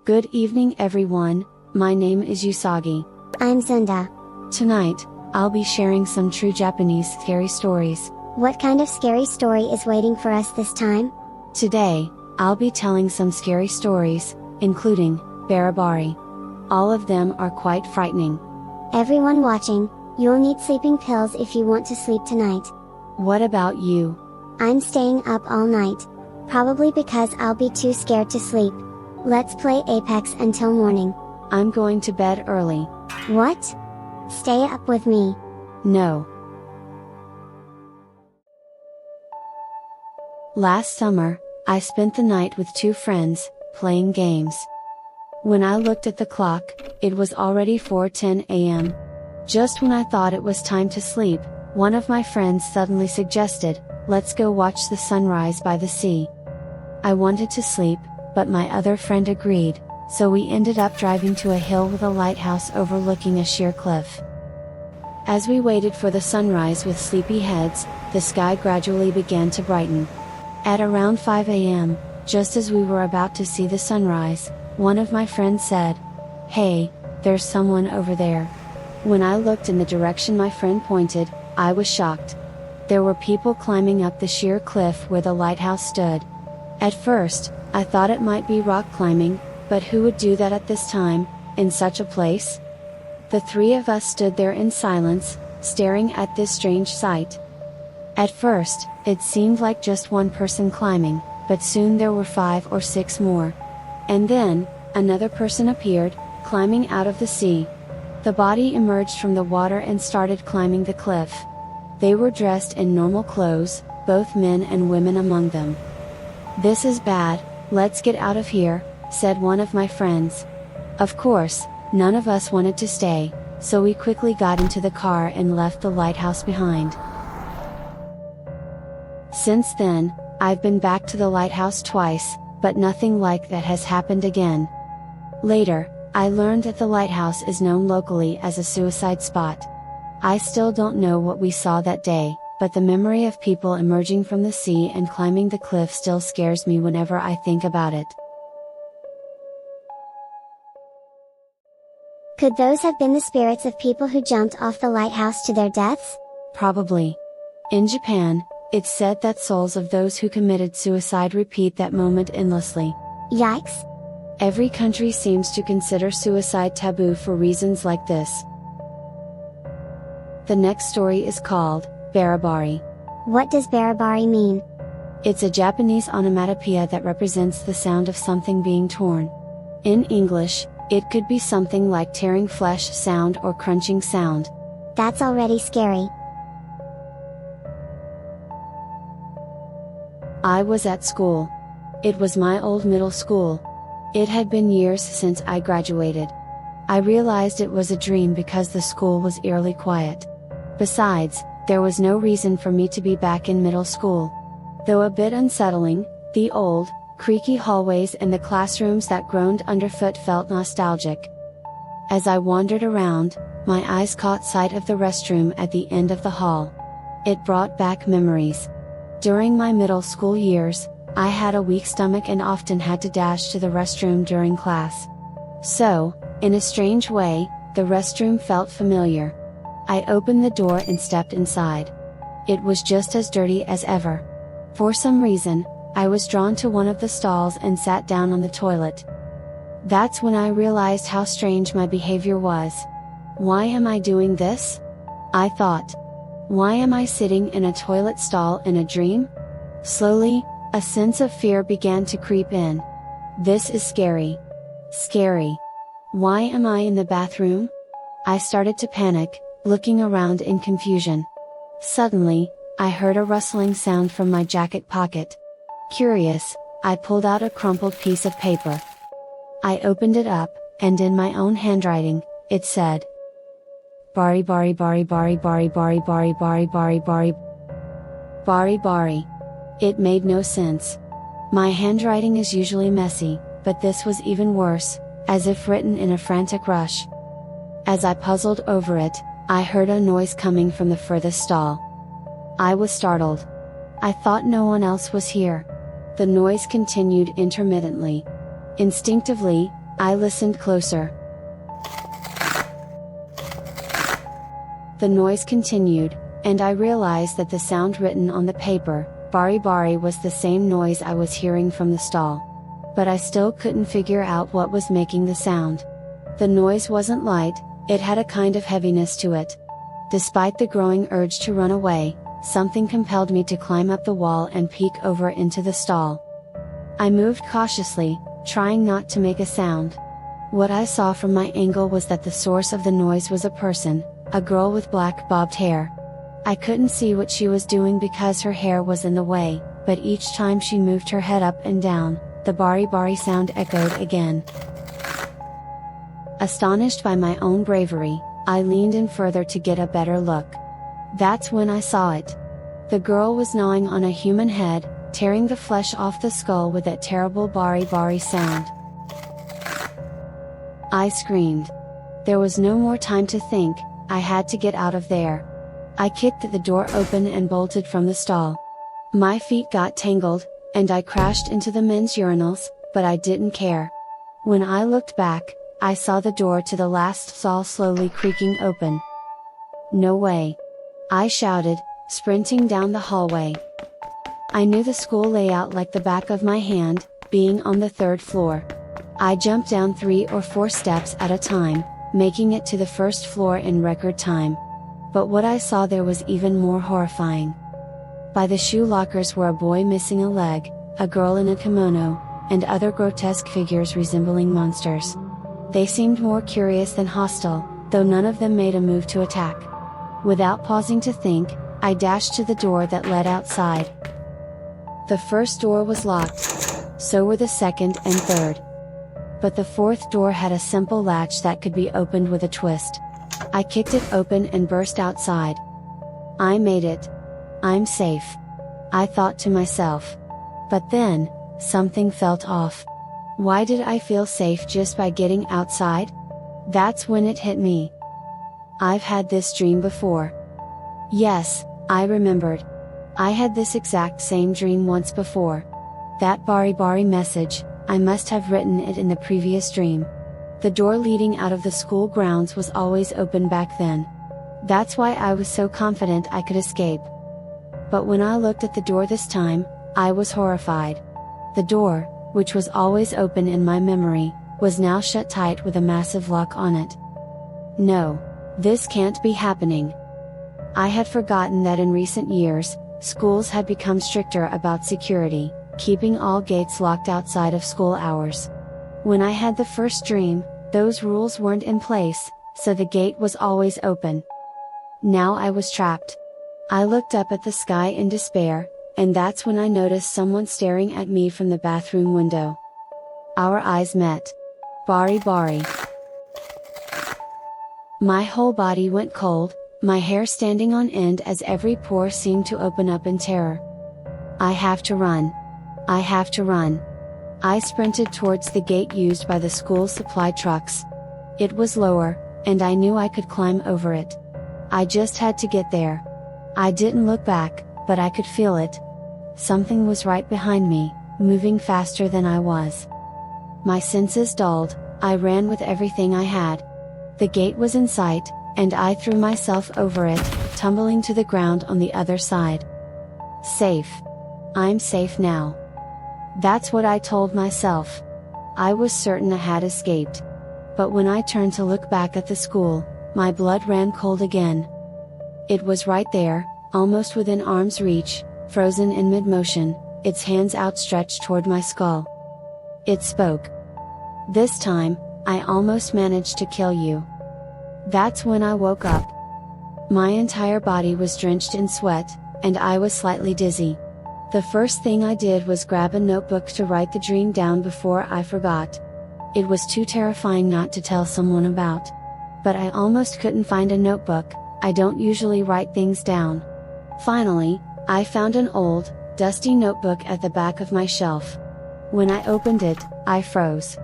Good evening everyone, my name is Usagi. I'm Zunda. Tonight, I'll be sharing some true Japanese scary stories. What kind of scary story is waiting for us this time? Today, I'll be telling some scary stories, including Bari. All of them are quite frightening. Everyone watching, you'll need sleeping pills if you want to sleep tonight. What about you? I'm staying up all night. Probably because I'll be too scared to sleep. Let's play Apex until morning. I'm going to bed early. What? Stay up with me. No. Last summer, I spent the night with two friends, playing games. When I looked at the clock, it was already 4:10 a.m. Just when I thought it was time to sleep, one of my friends suddenly suggested, "Let's go watch the sunrise by the sea." I wanted to sleep, but my other friend agreed, so we ended up driving to a hill with a lighthouse overlooking a sheer cliff. As we waited for the sunrise with sleepy heads, the sky gradually began to brighten. At around 5 a.m., just as we were about to see the sunrise, one of my friends said, "Hey, there's someone over there." When I looked in the direction my friend pointed, I was shocked. There were people climbing up the sheer cliff where the lighthouse stood. At first, I thought it might be rock climbing, but who would do that at this time, in such a place? The three of us stood there in silence, staring at this strange sight. At first, it seemed like just one person climbing, but soon there were 5 or 6 more. And then, another person appeared, climbing out of the sea. The body emerged from the water and started climbing the cliff. They were dressed in normal clothes, both men and women among them. "This is bad, let's get out of here," said one of my friends. Of course, none of us wanted to stay, so we quickly got into the car and left the lighthouse behind. Since then, I've been back to the lighthouse twice, but nothing like that has happened again. Later, I learned that the lighthouse is known locally as a suicide spot. I still don't know what we saw that day, but the memory of people emerging from the sea and climbing the cliff still scares me whenever I think about it. Could those have been the spirits of people who jumped off the lighthouse to their deaths? Probably. In Japan, it's said that souls of those who committed suicide repeat that moment endlessly. Yikes! Every country seems to consider suicide taboo for reasons like this. The next story is called Bari. What does Bari mean? It's a Japanese onomatopoeia that represents the sound of something being torn. In English, it could be something like tearing flesh sound or crunching sound. That's already scary. I was at school. It was my old middle school. It had been years since I graduated. I realized it was a dream because the school was eerily quiet. Besides, there was no reason for me to be back in middle school. Though a bit unsettling, the old, creaky hallways and the classrooms that groaned underfoot felt nostalgic. As I wandered around, my eyes caught sight of the restroom at the end of the hall. It brought back memories. During my middle school years, I had a weak stomach and often had to dash to the restroom during class. So, in a strange way, the restroom felt familiar. I opened the door and stepped inside. It was just as dirty as ever. For some reason, I was drawn to one of the stalls and sat down on the toilet. That's when I realized how strange my behavior was. Why am I doing this? I thought. Why am I sitting in a toilet stall in a dream? Slowly, a sense of fear began to creep in. This is scary. Scary. Why am I in the bathroom? I started to panic, looking around in confusion. Suddenly, I heard a rustling sound from my jacket pocket. Curious, I pulled out a crumpled piece of paper. I opened it up, and in my own handwriting, it said, Bari. It made no sense. My handwriting is usually messy, but this was even worse, as if written in a frantic rush. As I puzzled over it, I heard a noise coming from the furthest stall. I was startled. I thought no one else was here. The noise continued intermittently. Instinctively, I listened closer. The noise continued, and I realized that the sound written on the paper, Bari Bari, was the same noise I was hearing from the stall. But I still couldn't figure out what was making the sound. The noise wasn't light, it had a kind of heaviness to it. Despite the growing urge to run away, something compelled me to climb up the wall and peek over into the stall. I moved cautiously, trying not to make a sound. What I saw from my angle was that the source of the noise was a person, a girl with black bobbed hair. I couldn't see what she was doing because her hair was in the way, but each time she moved her head up and down, the Bari Bari sound echoed again. Astonished by my own bravery, I leaned in further to get a better look. That's when I saw it. The girl was gnawing on a human head, tearing the flesh off the skull with that terrible Bari Bari sound. I screamed. There was no more time to think, I had to get out of there. I kicked the door open and bolted from the stall. My feet got tangled, and I crashed into the men's urinals, but I didn't care. When I looked back, I saw the door to the last stall slowly creaking open. No way! I shouted, sprinting down the hallway. I knew the school layout like the back of my hand, being on the 3rd floor. I jumped down 3 or 4 steps at a time, making it to the 1st floor in record time. But what I saw there was even more horrifying. By the shoe lockers were a boy missing a leg, a girl in a kimono, and other grotesque figures resembling monsters. They seemed more curious than hostile, though none of them made a move to attack. Without pausing to think, I dashed to the door that led outside. The first door was locked. So were the second and third. But the 4th door had a simple latch that could be opened with a twist. I kicked it open and burst outside. I made it. I'm safe. I thought to myself. But then, something felt off. Why did I feel safe just by getting outside? That's when it hit me. I've had this dream before. Yes, I remembered. I had this exact same dream once before. That Bari Bari message, I must have written it in the previous dream. The door leading out of the school grounds was always open back then. That's why I was so confident I could escape. But when I looked at the door this time, I was horrified. The door, which was always open in my memory, was now shut tight with a massive lock on it. No, this can't be happening. I had forgotten that in recent years, schools had become stricter about security, keeping all gates locked outside of school hours. When I had the first dream, those rules weren't in place, so the gate was always open. Now I was trapped. I looked up at the sky in despair, and that's when I noticed someone staring at me from the bathroom window. Our eyes met. Bari Bari. My whole body went cold, my hair standing on end as every pore seemed to open up in terror. I have to run. I have to run. I sprinted towards the gate used by the school supply trucks. It was lower, and I knew I could climb over it. I just had to get there. I didn't look back, but I could feel it. Something was right behind me, moving faster than I was. My senses dulled, I ran with everything I had. The gate was in sight, and I threw myself over it, tumbling to the ground on the other side. Safe. I'm safe now. That's what I told myself. I was certain I had escaped. But when I turned to look back at the school, my blood ran cold again. It was right there, almost within arm's reach, frozen in mid-motion, its hands outstretched toward my skull. It spoke. This time, I almost managed to kill you. That's when I woke up. My entire body was drenched in sweat, and I was slightly dizzy. The first thing I did was grab a notebook to write the dream down before I forgot. It was too terrifying not to tell someone about. But I almost couldn't find a notebook, I don't usually write things down. Finally, I found an old, dusty notebook at the back of my shelf. When I opened it, I froze.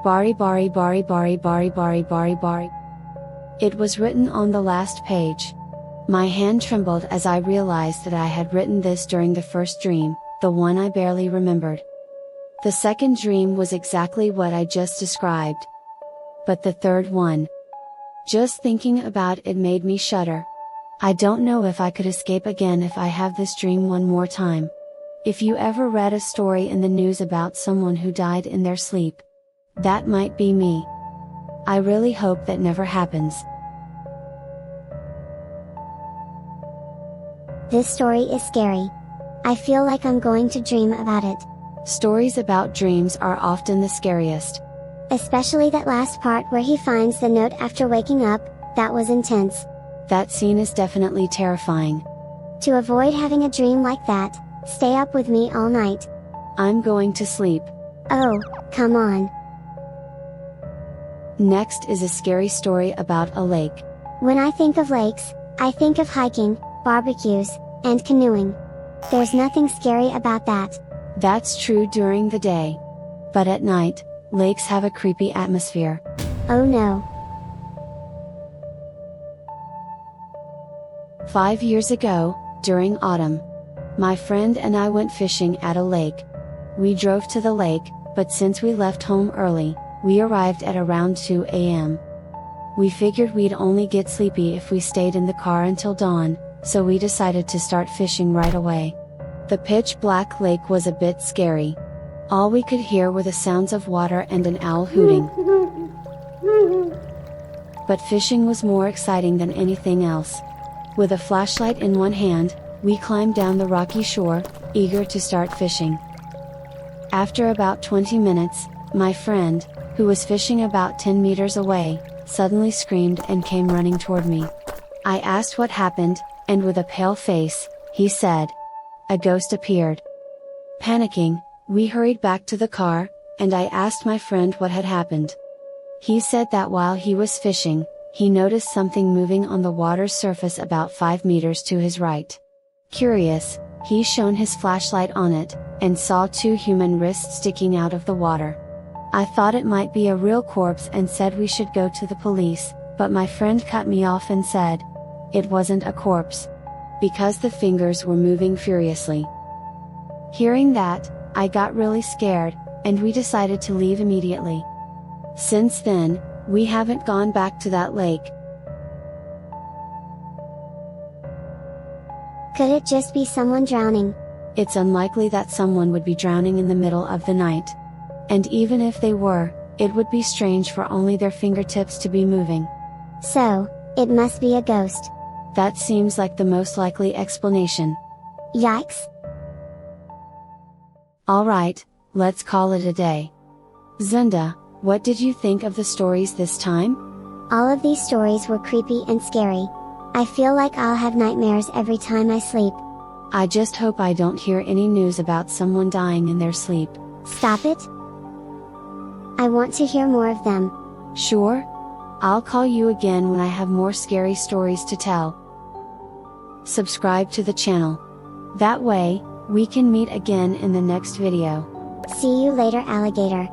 Bari Bari Bari Bari Bari Bari Bari Bari. It was written on the last page. My hand trembled as I realized that I had written this during the first dream, the one I barely remembered. The second dream was exactly what I just described. But the third one. Just thinking about it made me shudder. I don't know if I could escape again if I have this dream one more time. If you ever read a story in the news about someone who died in their sleep, that might be me. I really hope that never happens. This story is scary. I feel like I'm going to dream about it. Stories about dreams are often the scariest. Especially that last part where he finds the note after waking up, that was intense. That scene is definitely terrifying. To avoid having a dream like that, stay up with me all night. I'm going to sleep. Oh, come on. Next is a scary story about a lake. When I think of lakes, I think of hiking, barbecues, and canoeing. There's nothing scary about that. That's true during the day. But at night, lakes have a creepy atmosphere. Oh no. 5 years ago, during autumn, my friend and I went fishing at a lake. We drove to the lake, but since we left home early, we arrived at around 2 a.m. We figured we'd only get sleepy if we stayed in the car until dawn, so we decided to start fishing right away. The pitch black lake was a bit scary. All we could hear were the sounds of water and an owl hooting. But fishing was more exciting than anything else. With a flashlight in one hand, we climbed down the rocky shore, eager to start fishing. After about 20 minutes, my friend, who was fishing about 10 meters away, suddenly screamed and came running toward me. I asked what happened, and with a pale face, he said, "A ghost appeared." Panicking, we hurried back to the car, and I asked my friend what had happened. He said that while he was fishing, he noticed something moving on the water's surface about 5 meters to his right. Curious, he shone his flashlight on it, and saw 2 human wrists sticking out of the water. I thought it might be a real corpse and said we should go to the police, but my friend cut me off and said, it wasn't a corpse. Because the fingers were moving furiously. Hearing that, I got really scared, and we decided to leave immediately. Since then, we haven't gone back to that lake. Could it just be someone drowning? It's unlikely that someone would be drowning in the middle of the night. And even if they were, it would be strange for only their fingertips to be moving. So, it must be a ghost. That seems like the most likely explanation. Yikes! Alright, let's call it a day. Zunda, what did you think of the stories this time? All of these stories were creepy and scary. I feel like I'll have nightmares every time I sleep. I just hope I don't hear any news about someone dying in their sleep. Stop it! I want to hear more of them. Sure? I'll call you again when I have more scary stories to tell. Subscribe to the channel. That way, we can meet again in the next video. See you later, alligator.